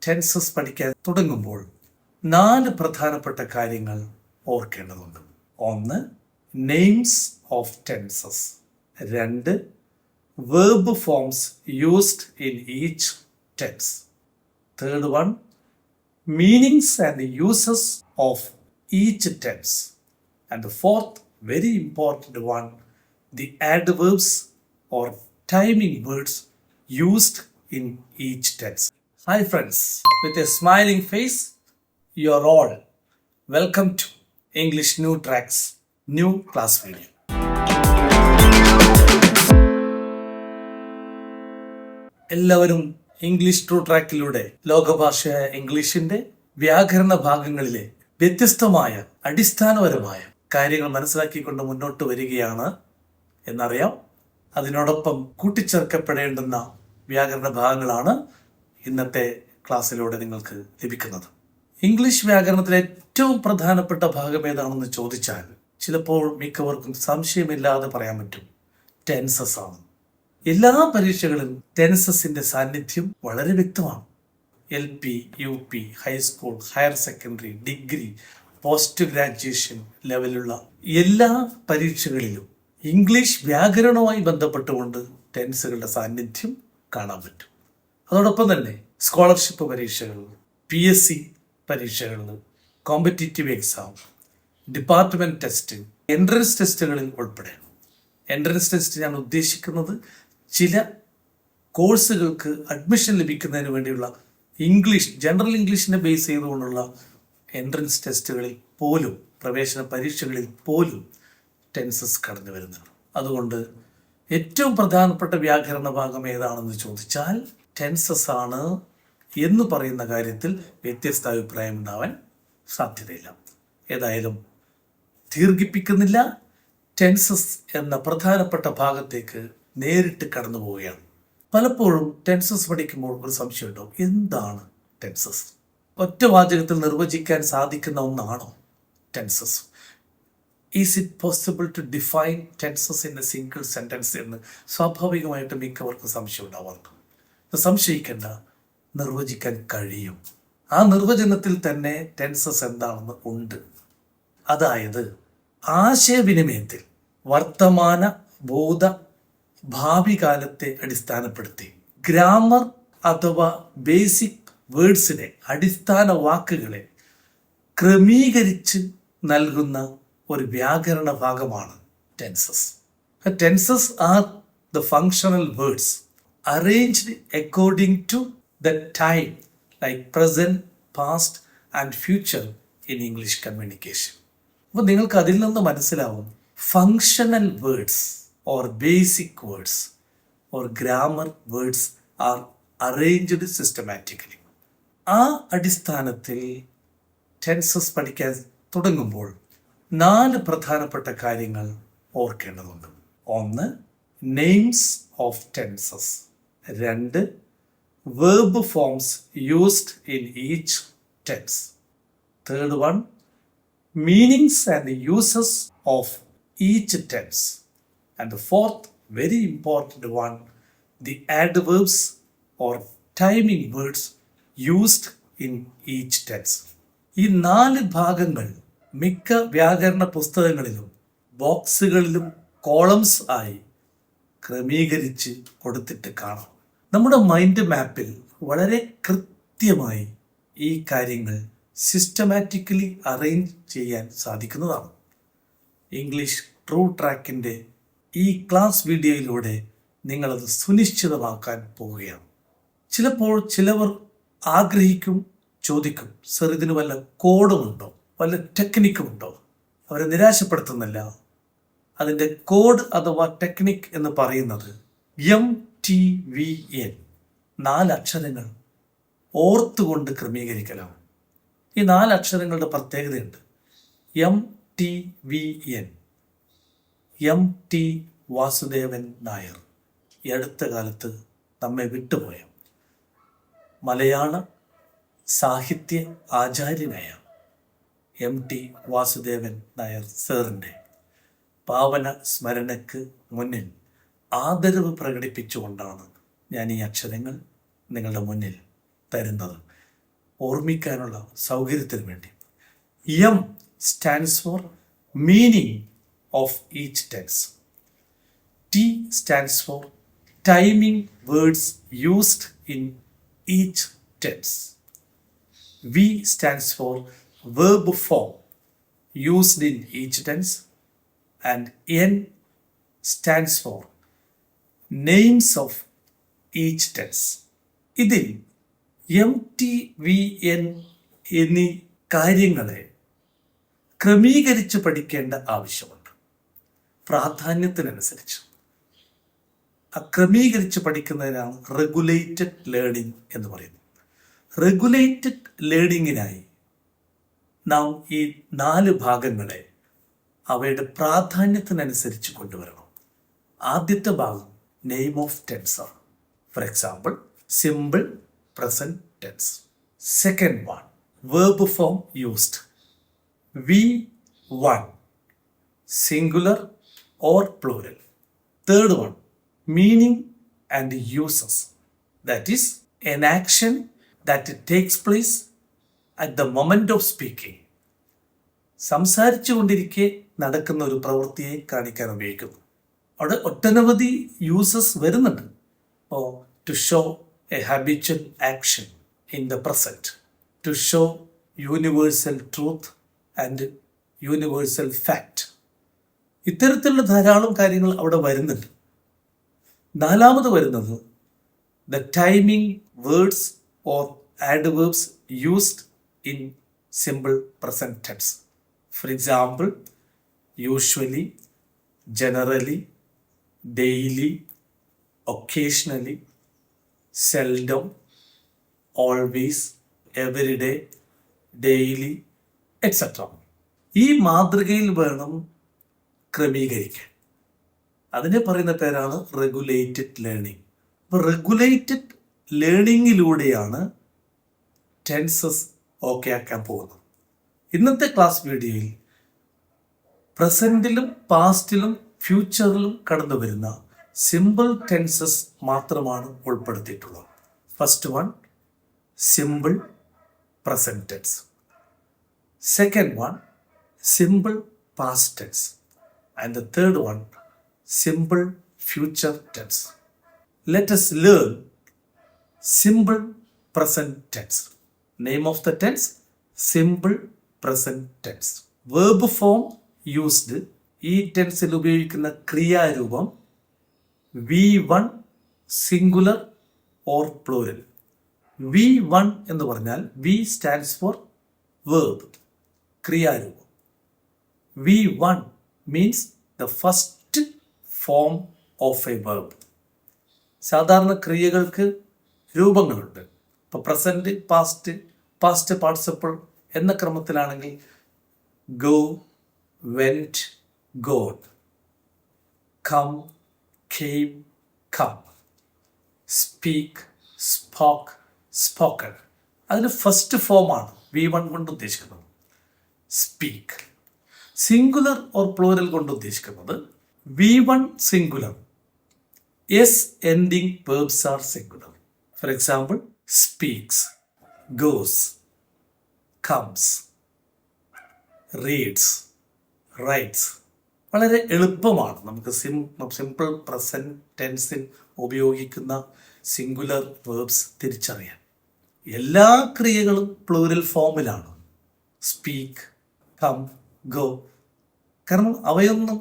Tenses പഠിക്കാൻ തുടങ്ങുമ്പോൾ 4 പ്രധാനപ്പെട്ട കാര്യങ്ങൾ ഓർക്കേണ്ടതുണ്ട്. 1. Names of tenses. 2. Verb forms used in each tense. 3rd one, meanings and uses of each tense. And the 4th, very important one, the adverbs or timing words used in each tense. Hi friends, with a smiling face, you are all welcome to English New Tracks new class video. എല്ലാവരും English true ട്രാക്കിലൂടെ ലോകഭാഷയായ ഇംഗ്ലീഷിന്റെ വ്യാകരണ ഭാഗങ്ങളിലെ വ്യത്യസ്തമായ അടിസ്ഥാനപരമായ കാര്യങ്ങൾ മനസ്സിലാക്കിക്കൊണ്ട് മുന്നോട്ട് വരികയാണ് എന്നറിയാം. അതിനോടൊപ്പം കൂട്ടിച്ചേർക്കപ്പെടേണ്ടുന്ന വ്യാകരണ ഭാഗങ്ങളാണ് ഇന്നത്തെ ക്ലാസ്സിലൂടെ നിങ്ങൾക്ക് ലഭിക്കുന്നത്. ഇംഗ്ലീഷ് വ്യാകരണത്തിലെ ഏറ്റവും പ്രധാനപ്പെട്ട ഭാഗം ഏതാണെന്ന് ചോദിച്ചാൽ ചിലപ്പോൾ മിക്കവർക്കും സംശയമില്ലാതെ പറയാൻ പറ്റും, ടെൻസസ് ആണ്. എല്ലാ പരീക്ഷകളിലും ടെൻസസിന്റെ സാന്നിധ്യം വളരെ വ്യക്തമാണ്. LP, UP, high school, higher secondary, degree, post graduation ലെവലുള്ള എല്ലാ പരീക്ഷകളിലും ഇംഗ്ലീഷ് വ്യാകരണവുമായി ബന്ധപ്പെട്ടുകൊണ്ട് ടെൻസുകളുടെ സാന്നിധ്യം കാണാൻ പറ്റും. അതോടൊപ്പം തന്നെ സ്കോളർഷിപ്പ് പരീക്ഷകൾ, PSC പരീക്ഷകൾ, competitive exam, department test, entrance ടെസ്റ്റുകളിൽ ഉൾപ്പെടെ. എൻട്രൻസ് ടെസ്റ്റ് ഞാൻ ഉദ്ദേശിക്കുന്നത് ചില കോഴ്സുകൾക്ക് അഡ്മിഷൻ ലഭിക്കുന്നതിന് വേണ്ടിയുള്ള ഇംഗ്ലീഷ്, ജനറൽ ഇംഗ്ലീഷിനെ ബേസ് ചെയ്തുകൊണ്ടുള്ള എൻട്രൻസ് ടെസ്റ്റുകളിൽ പോലും, പ്രവേശന പരീക്ഷകളിൽ പോലും ടെൻസസ് കടന്നു വരുന്നതാണ്. അതുകൊണ്ട് ഏറ്റവും പ്രധാനപ്പെട്ട വ്യാകരണ ഭാഗം ഏതാണെന്ന് ചോദിച്ചാൽ ടെൻസസ് ആണ് എന്ന് പറയുന്ന കാര്യത്തിൽ വ്യത്യസ്ത അഭിപ്രായം ഉണ്ടാവാൻ സാധ്യതയില്ല. ഏതായാലും ദീർഘിപ്പിക്കുന്നില്ല, ടെൻസസ് എന്ന പ്രധാനപ്പെട്ട ഭാഗത്തേക്ക് നേരിട്ട് കടന്നു പോവുകയാണ്. പലപ്പോഴും ടെൻസസ് പഠിക്കുമ്പോൾ ഒരു സംശയം ഉണ്ടാവും, എന്താണ് ടെൻസസ്? ഒറ്റ വാചകത്തിൽ നിർവചിക്കാൻ സാധിക്കുന്ന ഒന്നാണോ tenses? Is it possible to define tenses in a single sentence എന്ന് സ്വാഭാവികമായിട്ട് മിക്കവർക്കും സംശയം ഉണ്ടാവാറുണ്ട്. സംശയിക്കേണ്ട, നിർവചിക്കാൻ കഴിയും. ആ നിർവചനത്തിൽ തന്നെ ടെൻസസ് എന്താണെന്ന് ഉണ്ട്. അതായത് ആശയവിനിമയത്തിൽ വർത്തമാന, ഭൂത, ഭാവി കാലത്തെ അടിസ്ഥാനപ്പെടുത്തി ഗ്രാമർ അഥവാ ബേസിക് വേർഡ്സിനെ, അടിസ്ഥാന വാക്കുകളെ ക്രമീകരിച്ച് നൽകുന്ന ഒരു വ്യാകരണ ഭാഗമാണ് tenses. Tenses are the functional words arranged according to the time, like present, past and future in English communication. അപ്പോൾ നിങ്ങൾക്ക് അതിൽ നിന്ന് മനസ്സിലാവും, functional words or basic words or grammar words are arranged systematically. ആ അടിസ്ഥാനത്തിൽ ടെൻസസ് പഠിക്കാൻ തുടങ്ങുമ്പോൾ 4 പ്രധാനപ്പെട്ട കാര്യങ്ങൾ ഓർക്കേണ്ടതുണ്ട്. 1. Names of tenses. 2. Verb forms used in each tense. 3rd one, meanings and uses of each tense. And the 4th, very important one, the adverbs or timing words used in each tense. ഈ 4 ഭാഗങ്ങൾ മിക്ക വ്യാകരണ പുസ്തകങ്ങളിലും ബോക്സുകളിലും columns ആയി ക്രമീകരിച്ച് കൊടുത്തിട്ട് കാണാം. നമ്മുടെ mind മാപ്പിൽ വളരെ കൃത്യമായി ഈ കാര്യങ്ങൾ സിസ്റ്റമാറ്റിക്കലി അറേഞ്ച് ചെയ്യാൻ സാധിക്കുന്നതാണ്. ഇംഗ്ലീഷ് ട്രൂ ട്രാക്കിൻ്റെ ഈ ക്ലാസ് വീഡിയോയിലൂടെ നിങ്ങളത് സുനിശ്ചിതമാക്കാൻ പോവുകയാണ്. ചിലപ്പോൾ ചിലവർ ആഗ്രഹിക്കും, ചോദിക്കും, സർ ഇതിന് വല്ല കോഡുമുണ്ടോ, വല്ല ടെക്നിക്കുമുണ്ടോ? അവരെ നിരാശപ്പെടുത്തുന്നില്ല. അതിൻ്റെ കോഡ് അഥവാ ടെക്നിക് എന്ന് പറയുന്നത് MTVN, 4 അക്ഷരങ്ങൾ ഓർത്തുകൊണ്ട് ക്രമീകരിക്കലാണ്. ഈ 4 അക്ഷരങ്ങളുടെ പ്രത്യേകതയുണ്ട്. MTVN, MT വാസുദേവൻ നായർ, ഈ അടുത്ത കാലത്ത് നമ്മെ വിട്ടുപോയ മലയാള സാഹിത്യ ആചാര്യനായ MT വാസുദേവൻ നായർ സാറിൻ്റെ പാവന സ്മരണയ്ക്ക് മുന്നിൽ ആദരവ് പ്രകടിപ്പിച്ചുകൊണ്ടാണ് ഞാൻ ഈ അക്ഷരങ്ങൾ നിങ്ങളുടെ മുന്നിൽ തരുന്നത്. ഓർമ്മിക്കാനുള്ള സൗകര്യത്തിന് വേണ്ടി. M stands for meaning of each tense. T stands for timing words used in each tense. V stands for verb form used in each tense, and N stands for names of each tense. ഇതിൽ MTVN എന്നീ കാര്യങ്ങളെ ക്രമീകരിച്ച് പഠിക്കേണ്ട ആവശ്യമുണ്ട്. പ്രാധാന്യത്തിനനുസരിച്ച് ക്രമീകരിച്ച് പഠിക്കുന്നതിനാണ് regulated learning എന്ന് പറയുന്നത്. Regulated ലേണിങ്ങിനായി നാം ഈ 4 ഭാഗങ്ങളെ അവയുടെ പ്രാധാന്യത്തിനനുസരിച്ച് കൊണ്ടുവരണം. ആദ്യത്തെ ഭാഗം നെയിം ഓഫ് ടെൻസ് ആണ്. For example, simple present tense. Second one, verb form used. V1 singular or plural. Third one, meaning and uses, that is an action that takes place at the moment of speaking. സംസാരിച്ചു കൊണ്ടിരിക്കെ നടക്കുന്ന ഒരു പ്രവൃത്തിയെ കാണിക്കാൻ ഉപയോഗിക്കുന്നു. അവിടെ ഒട്ടനവധി uses വരുന്നുണ്ട്. ഇപ്പോൾ to show a habitual action in the present, to show universal truth and universal fact. ഇത്തരത്തിലുള്ള ധാരാളം കാര്യങ്ങൾ അവിടെ വരുന്നുണ്ട്. നാലാമത് വരുന്നത് the timing words or adverbs used in simple present tense. For example, usually, generally, daily, occasionally, seldom, always, everyday, daily, etcetera. ഈ മാതൃകയിൽ വേണം ക്രമീകരിക്കാൻ. അതിനെ പറയുന്ന പേരാണ് റെഗുലേറ്റഡ് ലേണിംഗ്. അപ്പോൾ റെഗുലേറ്റഡ് ലേണിങ്ങിലൂടെയാണ് ടെൻസസ് ഓക്കെ ആക്കാൻ പോകുന്നത്. ഇന്നത്തെ ക്ലാസ് വീഡിയോയിൽ പ്രസന്റിലും പാസ്റ്റിലും ഫ്യൂച്ചറിലും കടന്നു വരുന്ന സിമ്പിൾ ടെൻസസ് മാത്രമാണ് ഉൾപ്പെടുത്തിയിട്ടുള്ളത്. First one, simple present tense. Second one, simple past tense. And the third one, simple future tense. Let us learn simple present tense. Name of the tense, simple present tense. Verb form used. ഈ ടെൻസിൽ ഉപയോഗിക്കുന്ന ക്രിയാരൂപം V1 singular or plural. V1 എന്ന് പറഞ്ഞാൽ V stands for verb, ക്രിയാരൂപം. V1 means the first form of a verb. സാധാരണ ക്രിയകൾക്ക് രൂപങ്ങളുണ്ട്. ഇപ്പോൾ present, past, past participle എന്ന ക്രമത്തിലാണെങ്കിൽ go, went, gone, come, came, come, speak, spoke, spoken. അതിന് ഫസ്റ്റ് ഫോമാണ് V1 കൊണ്ട് ഉദ്ദേശിക്കുന്നത് സ്പീക്ക്. സിംഗുലർ ഓർ പ്ലൂരൽ കൊണ്ട് ഉദ്ദേശിക്കുന്നത് V1 singular, S ending verbs are singular. For example, speaks, goes, comes, reads, writes. വളരെ എളുപ്പമാണ് നമുക്ക് സിമ്പിൾ പ്രസന്റ് ടെൻസിൽ ഉപയോഗിക്കുന്ന സിംഗുലർ വേർബ്സ് തിരിച്ചറിയാൻ. എല്ലാ ക്രിയകളും പ്ലൂരൽ ഫോമിലാണ്. Speak, come, go. കാരണം അവയൊന്നും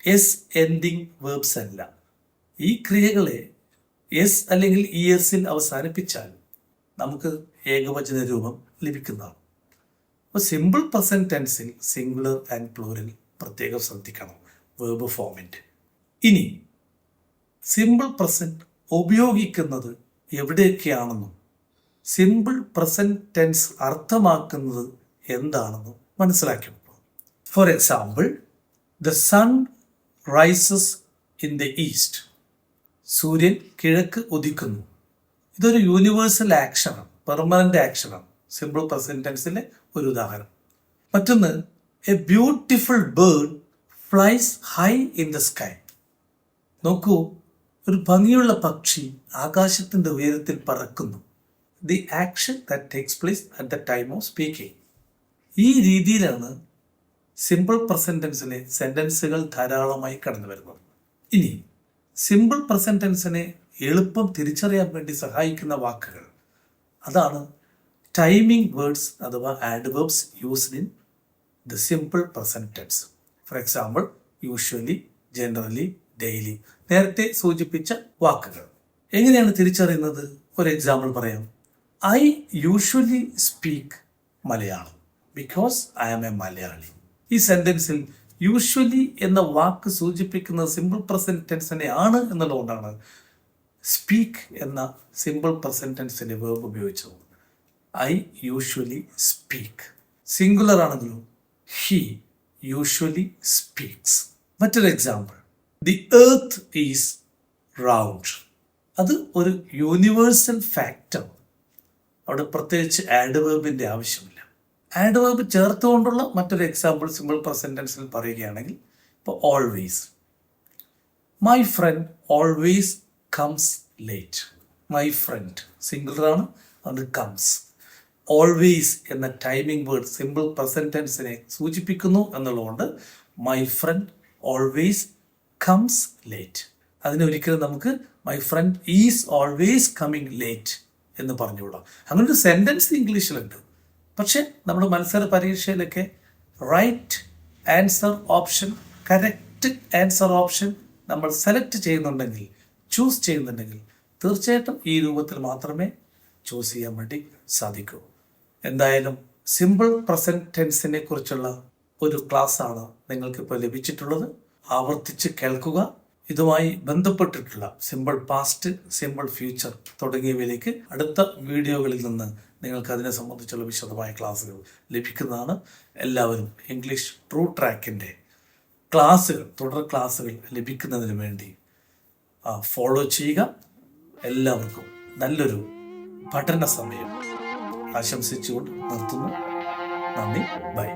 എസ് എൻഡിങ് വേർബ്സ് അല്ല. ഈ ക്രിയകളെ എസ് അല്ലെങ്കിൽ ESൽ അവസാനിപ്പിച്ചാൽ നമുക്ക് ഏകവചന രൂപം ലഭിക്കുന്നതാണ്. അപ്പോൾ സിമ്പിൾ പ്രസന്റ് ടെൻസിൽ സിംഗുലർ ആൻഡ് പ്ലൂരൽ പ്രത്യേകം ശ്രദ്ധിക്കണം വേർബ് ഫോമിൻ്റെ. ഇനി സിമ്പിൾ പ്രസന്റ് ഉപയോഗിക്കുന്നത് എവിടെയൊക്കെയാണെന്നും സിമ്പിൾ പ്രസന്റ് ടെൻസ് അർത്ഥമാക്കുന്നത് എന്താണെന്നും മനസ്സിലാക്കി. For example, the sun rises in the east. സൂര്യൻ കിഴക്ക് ഉദിക്കുന്നു. ഇതൊരു യൂണിവേഴ്സൽ ആക്ഷനാണ്, പെർമനന്റ് ആക്ഷനാണ്. സിമ്പിൾ പ്രസന്റ് ടെൻസിലെ ഒരു ഉദാഹരണം. മറ്റൊന്ന്, a beautiful bird flies high in the sky. നോക്കൂ, ഒരു ഭംഗിയുള്ള പക്ഷി ആകാശത്തിന്റെ ഉയരത്തിൽ പറക്കുന്നു. The action that takes place at the time of speaking. ഈ രീതിയിലാണ് സിമ്പിൾ പ്രസന്റ് ടെൻസിലെ സെന്റൻസുകൾ ധാരാളമായി കടന്നു വരുന്നത്. ഇനി സിമ്പിൾ പ്രസന്റ് ടെൻസിനെ എളുപ്പം തിരിച്ചറിയാൻ വേണ്ടി സഹായിക്കുന്ന വാക്കുകൾ, അതാണ് ടൈമിംഗ് വേർഡ്സ് അഥവാ adverbs used in the simple present tense. For example, usually, generally, daily, നേരത്തെ സൂചിപ്പിച്ച വാക്കുകൾ. എങ്ങനെയാണ് തിരിച്ചറിയുന്നത്? ഒരു എക്സാമ്പിൾ പറയാം. I usually speak Malayalam because I am a Malayali. ഈ സെന്റൻസിൽ യൂഷ്വലി എന്ന വാക്ക് സൂചിപ്പിക്കുന്നത് സിമ്പിൾ പ്രസന്റ് ടെൻസിനെ ആണ് എന്നുള്ളതുകൊണ്ടാണ് സ്പീക്ക് എന്ന സിമ്പിൾ പ്രസന്റ് ടെൻസിന്റെ വേർബ് ഉപയോഗിച്ചത്. I usually speak. സിംഗുലർ ആണെങ്കിലും ഹി യൂഷ്വലി സ്പീക്സ്. മറ്റൊരു example, the earth is round. അത് ഒരു യൂണിവേഴ്സൽ ഫാക്റ്റാണ്. അവിടെ പ്രത്യേകിച്ച് ആഡ്വേർബിന്റെ ആവശ്യമില്ല. ആഡ്വേർബ് ചേർത്തുകൊണ്ടുള്ള മറ്റൊരു എക്സാമ്പിൾ സിമ്പിൾ പ്രസന്റ് ടെൻസിൽ പറയുകയാണെങ്കിൽ, ഇപ്പോൾ always. My friend always comes late. My friend singular ആണ്, അത് കംസ്. ഓൾവേസ് എന്ന ടൈമിംഗ് വേർഡ് സിമ്പിൾ പ്രസന്റ് ടെൻസിനെ സൂചിപ്പിക്കുന്നു എന്നുള്ളതുകൊണ്ട് my friend always comes late. അതിനൊരിക്കലും നമുക്ക് my friend is always coming late എന്ന് പറഞ്ഞുകൂടാം. അങ്ങനൊരു സെന്റൻസ് ഇംഗ്ലീഷിലുണ്ട്. പക്ഷെ നമ്മുടെ മത്സര പരീക്ഷയിലൊക്കെ right answer option, correct answer option നമ്മൾ സെലക്ട് ചെയ്യുന്നുണ്ടെങ്കിൽ, ചൂസ് ചെയ്യുന്നുണ്ടെങ്കിൽ തീർച്ചയായിട്ടും ഈ രൂപത്തിൽ മാത്രമേ ചൂസ് ചെയ്യാൻ വേണ്ടി സാധിക്കൂ. എന്തായാലും സിമ്പിൾ പ്രസന്റ് ടെൻസിനെ കുറിച്ചുള്ള ഒരു ക്ലാസ്സാണ് നിങ്ങൾക്കിപ്പോൾ ലഭിച്ചിട്ടുള്ളത്. ആവർത്തിച്ച് കേൾക്കുക. ഇതുമായി ബന്ധപ്പെട്ടിട്ടുള്ള സിമ്പിൾ പാസ്റ്റ്, സിമ്പിൾ ഫ്യൂച്ചർ തുടങ്ങിയവയിലേക്ക് അടുത്ത വീഡിയോകളിൽ നിന്ന് നിങ്ങൾക്ക് അതിനെ സംബന്ധിച്ചുള്ള വിശദമായ ക്ലാസ്സുകൾ ലഭിക്കുന്നതാണ്. എല്ലാവരും ഇംഗ്ലീഷ് ട്രൂ ട്രാക്കിൻ്റെ ക്ലാസ്സുകൾ, തുടർ ക്ലാസ്സുകൾ ലഭിക്കുന്നതിന് വേണ്ടി ഫോളോ ചെയ്യുക. എല്ലാവർക്കും നല്ലൊരു പഠന സമയം ആശംസിച്ചുകൊണ്ട് നിർത്തുന്നു. നന്ദി. ബൈ.